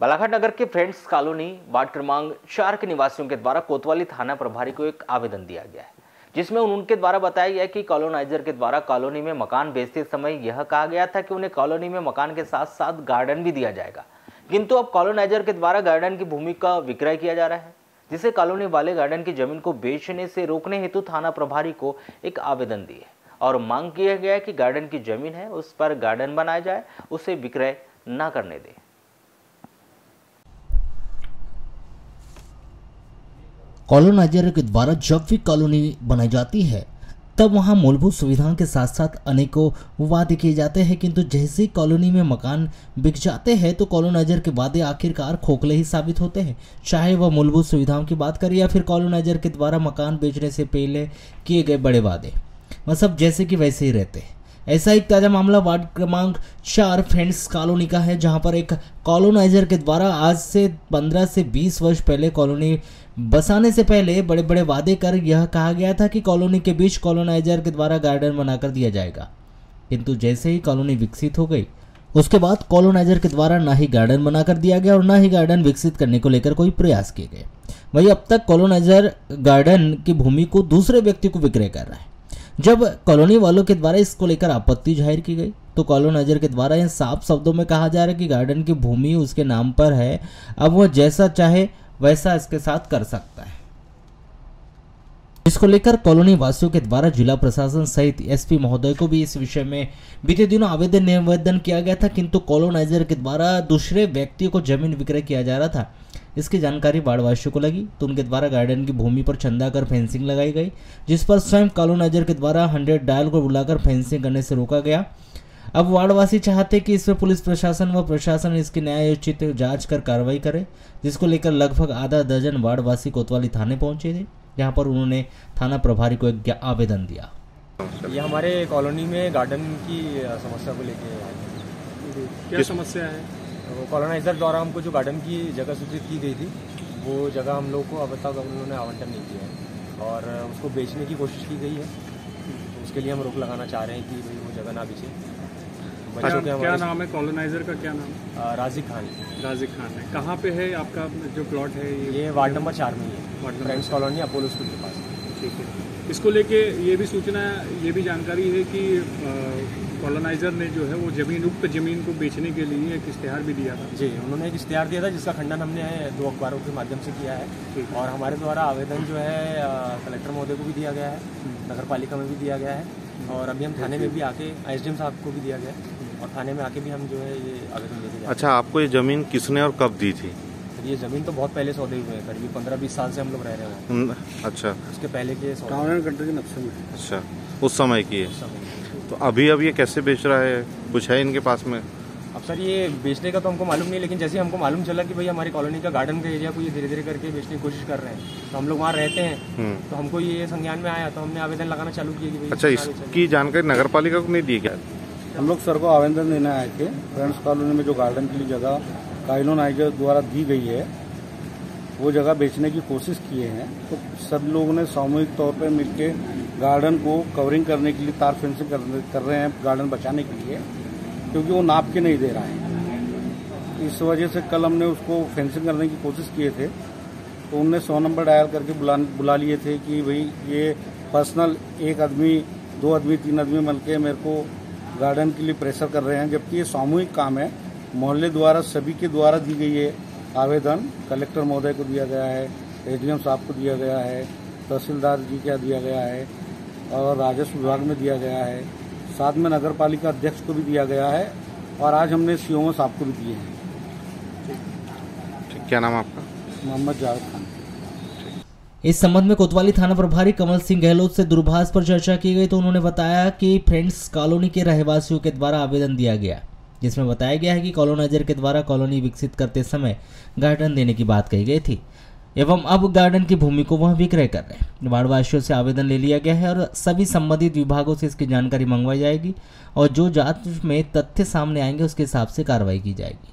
बालाघाट नगर के friends colony ward क्रमांक 4 के निवासियों के द्वारा कोतवाली थाना प्रभारी को एक आवेदन दिया गया है, जिसमें उनके द्वारा बताया गया कि कॉलोनाइजर के द्वारा कॉलोनी में मकान बेचते समय यह कहा गया था कि उन्हें कॉलोनी में मकान के साथ साथ गार्डन भी दिया जाएगा, किंतु अब कॉलोनाइजर के द्वारा गार्डन की भूमि का विक्रय किया जा रहा है, जिसे कॉलोनी वाले गार्डन की जमीन को बेचने से रोकने हेतु थाना प्रभारी को एक आवेदन दिए और मांग किया गया कि गार्डन की जमीन है उस पर गार्डन बनाया जाए, उसे विक्रय न करने दें। कॉलोनाइजर के द्वारा जब भी कॉलोनी बनाई जाती है तब वहां मूलभूत सुविधाओं के साथ साथ अनेकों वादे किए जाते हैं, किंतु जैसे ही कॉलोनी में मकान बिक जाते हैं तो कॉलोनाइजर के वादे आखिरकार खोखले ही साबित होते हैं। चाहे वह मूलभूत सुविधाओं की बात करें या फिर कॉलोनाइजर के द्वारा मकान बेचने से पहले किए गए बड़े वादे, वह सब जैसे कि वैसे ही रहते हैं। ऐसा एक ताज़ा मामला वार्ड क्रमांक 4 फ्रेंड्स कॉलोनी का है, जहां पर एक कॉलोनाइजर के द्वारा आज से 15 से 20 वर्ष पहले कॉलोनी बसाने से पहले बड़े बड़े वादे कर यह कहा गया था कि कॉलोनी के बीच कॉलोनाइजर के द्वारा गार्डन बनाकर दिया जाएगा, किंतु जैसे ही कॉलोनी विकसित हो गई उसके बाद कॉलोनाइजर के द्वारा ना ही गार्डन बनाकर दिया गया और ना ही गार्डन विकसित करने को लेकर कोई प्रयास किए गए। वही अब तक कॉलोनाइजर गार्डन की भूमि को दूसरे व्यक्ति को विक्रय कर रहा है। जब कॉलोनी वालों के द्वारा इसको लेकर आपत्ति जाहिर की गई तो कॉलोनाइजर के द्वारा यह साफ शब्दों में कहा जा रहा है कि गार्डन की भूमि उसके नाम पर है, अब वह जैसा चाहे वैसा इसके साथ कर सकता है। इसको लेकर कॉलोनी वासियों के द्वारा जिला प्रशासन सहित एसपी महोदय को भी इस विषय में बीते दिनों निवेदन किया गया था, किंतु कॉलोनाइजर के द्वारा दूसरे व्यक्ति को जमीन विक्रय किया जा रहा था। इसकी जानकारी वार्डवासियों को लगी तो उनके द्वारा गार्डन की भूमि पर चंदा कर फेंसिंग लगाई गई, जिस पर स्वयं कॉलोनाइजर के द्वारा 100 डायल को बुलाकर फेंसिंग करने से रोका गया। अब वार्डवासी चाहते कि इसमें पुलिस प्रशासन व प्रशासन इसकी न्यायोचित जांच कर कार्रवाई करे, जिसको लेकर लगभग आधा दर्जन वार्डवासी कोतवाली थाने पहुंचे थे, जहां पर उन्होंने थाना प्रभारी को एक आवेदन दिया। ये हमारे कॉलोनी में गार्डन की समस्या को लेके क्या समस्या है? तो कॉलोनाइजर द्वारा हमको जो गार्डन की जगह सूचित की गई थी वो जगह हम लोग को अब तक उन्होंने आवंटन नहीं किया है और उसको बेचने की कोशिश की गई है। तो उसके लिए हम रोक लगाना चाह रहे हैं कि भाई वो जगह ना बेचे। क्या नाम है कॉलोनाइजर का? क्या नाम है? राजिक खान। राजिक खान है। कहाँ पे है आपका जो प्लॉट है? ये वार्ड नंबर 4 में ही है, फ्रेंड्स कॉलोनी अपोलो स्कूल के पास। ठीक है। इसको लेके ये भी सूचना, ये भी जानकारी है कि कॉलोनाइजर ने जो है वो उक्त जमीन को बेचने के लिए एक इश्तेहार भी दिया था। जी, उन्होंने एक इश्तेहार दिया था जिसका खंडन हमने 2 अखबारों के माध्यम से किया है और हमारे द्वारा आवेदन जो है कलेक्टर महोदय को भी दिया गया है, नगर पालिका में भी दिया गया है और अभी हम थाने में भी आके एसडीएम साहब को भी दिया गया है और थाने में आके भी हम जो है ये आवेदन देके गए। अच्छा, आपको ये जमीन किसने और कब दी थी? ये जमीन तो बहुत पहले सौदे हुए हैं, करीब 15-20 साल से हम लोग रह रहे हैं। अच्छा, उसके पहले के के नक्शे में। अच्छा, उस समय की है। तो अभी ये कैसे बेच रहा है? कुछ है इनके पास में? अब सर ये बेचने का तो हमको मालूम नहीं, लेकिन जैसे हमको मालूम चला कि भाई हमारी कॉलोनी का गार्डन का एरिया को ये धीरे धीरे करके बेचने की कोशिश कर रहे हैं, तो हम लोग वहाँ रहते हैं तो हमको ये संज्ञान में आया तो हमने आवेदन लगाना चालू किया कि भाई। अच्छा, इसकी जानकारी नगर पालिका को नहीं दी क्या? हम लोग सर को आवेदन देने आए थे। फ्रेंड्स कॉलोनी में जो गार्डन के लिए जगह कॉलोनाइजर द्वारा दी गई है वो जगह बेचने की कोशिश किए हैं, तो सब लोगों ने सामूहिक तौर पर मिलकर गार्डन को कवरिंग करने के लिए तार फेंसिंग कर रहे हैं गार्डन बचाने के लिए, क्योंकि वो नाप के नहीं दे रहा है। इस वजह से कल हमने उसको फेंसिंग करने की कोशिश किए थे तो उनने 100 नंबर डायल करके बुला लिए थे कि भाई ये पर्सनल 1 आदमी 2 आदमी 3 आदमी मिलकर मेरे को गार्डन के लिए प्रेशर कर रहे हैं, जबकि ये सामूहिक काम है। मोहल्ले द्वारा सभी के द्वारा दी गई है आवेदन, कलेक्टर महोदय को दिया गया है, एसडीएम साहब को दिया गया है, तहसीलदार जी का दिया गया है और राजस्व विभाग में दिया गया है, साथ में नगर पालिका अध्यक्ष को भी दिया गया है और आज हमने सीओ साहब को भी दिए हैं। क्या नाम आपका? मोहम्मद जावेद खान। इस संबंध में कोतवाली थाना प्रभारी कमल सिंह गहलोत से दूरभाष पर चर्चा की गई तो उन्होंने बताया कि फ्रेंड्स कॉलोनी के रहवासियों के द्वारा आवेदन दिया गया, जिसमें बताया गया है कि कॉलोनाइजर के द्वारा कॉलोनी विकसित करते समय गार्डन देने की बात कही गई थी एवं अब गार्डन की भूमि को वह विक्रय कर रहे हैं। वार्डवासियों से आवेदन ले लिया गया है और सभी संबंधित विभागों से इसकी जानकारी मंगवाई जाएगी और जो जांच में तथ्य सामने आएंगे उसके हिसाब से कार्रवाई की जाएगी।